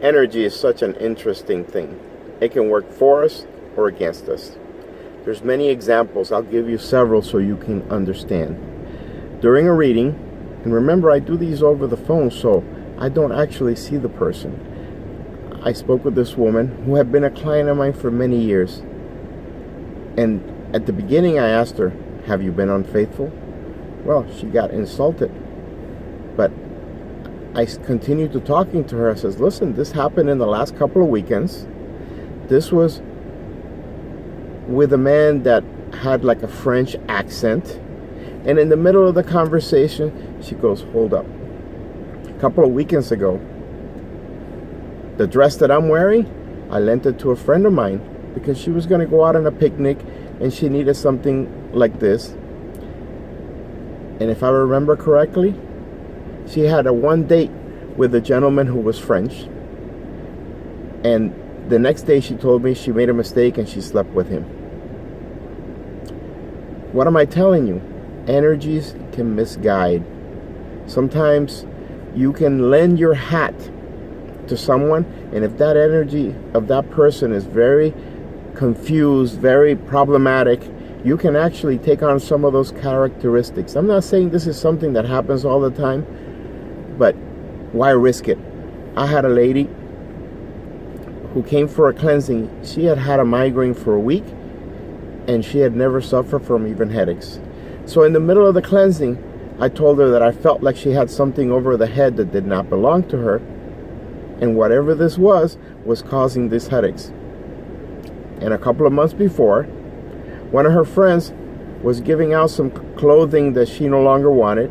Energy is such an interesting thing. It can work for us or against us. There's many examples. I'll give you several so you can understand. During a reading, and remember I do these over the phone, so I don't actually see the person. I spoke with this woman who had been a client of mine for many years. And at the beginning I asked her, have you been unfaithful? Well, she got insulted. But I continued to talking to her. I says, listen, this happened in the last couple of weekends. This was with a man that had like a French accent. And in the middle of the conversation, she goes, hold up. A couple of weekends ago, the dress that I'm wearing, I lent it to a friend of mine because she was going to go out on a picnic and she needed something like this. And if I remember correctly, she had a one date with a gentleman who was French. And the next day she told me she made a mistake and she slept with him. What am I telling you? Energies can misguide. Sometimes you can lend your hat to someone, and if that energy of that person is very confused, very problematic, you can actually take on some of those characteristics. I'm not saying this is something that happens all the time, but why risk it? I had a lady who came for a cleansing. She had had a migraine for a week, and she had never suffered from even headaches. So in the middle of the cleansing, I told her that I felt like she had something over the head that did not belong to her, and whatever this was causing these headaches. And a couple of months before, one of her friends was giving out some clothing that she no longer wanted,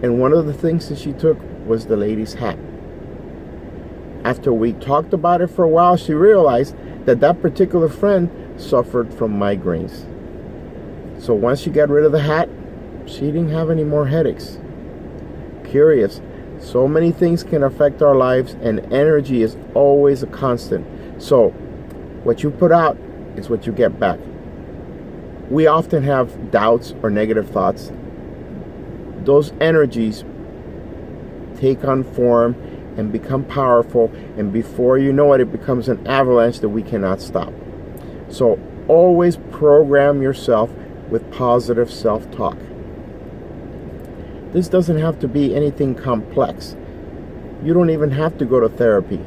and one of the things that she took was the lady's hat. After we talked about it for a while, she realized that that particular friend suffered from migraines. So once she got rid of the hat, she didn't have any more headaches. Curious. So many things can affect our lives, and energy is always a constant. So what you put out is what you get back. We often have doubts or negative thoughts. Those energies take on form and become powerful, and before you know it, it becomes an avalanche that we cannot stop. So always program yourself with positive self-talk. This doesn't have to be anything complex. You don't even have to go to therapy.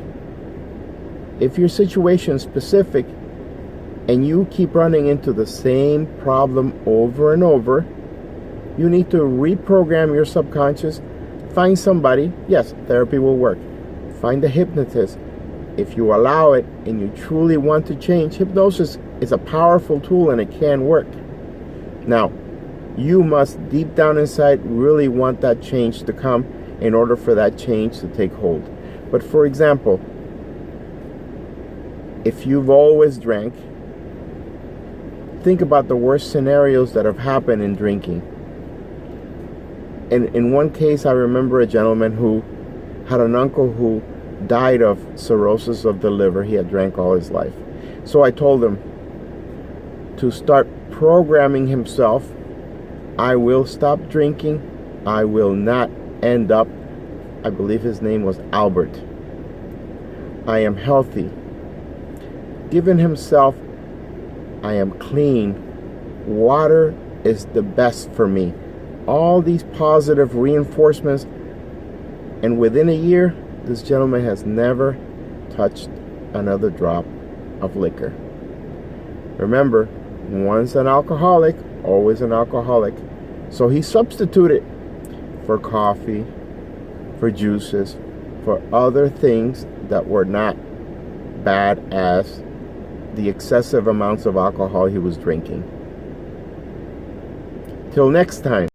If your situation is specific and you keep running into the same problem over and over, you need to reprogram your subconscious. Find somebody. Yes, therapy will work. Find a hypnotist. If you allow it and you truly want to change, hypnosis is a powerful tool and it can work. Now, you must deep down inside really want that change to come in order for that change to take hold. But for example, if you've always drank, think about the worst scenarios that have happened in drinking. And in one case, I remember a gentleman who had an uncle who died of cirrhosis of the liver. He had drank all his life. So I told him to start programming himself. I will stop drinking. I will not end up, I believe his name was Albert. I am healthy. Given himself, I am clean. Water is the best for me. All these positive reinforcements, and within a year, this gentleman has never touched another drop of liquor. Remember, once an alcoholic, always an alcoholic. So he substituted for coffee, for juices, for other things that were not bad as the excessive amounts of alcohol he was drinking. Till next time.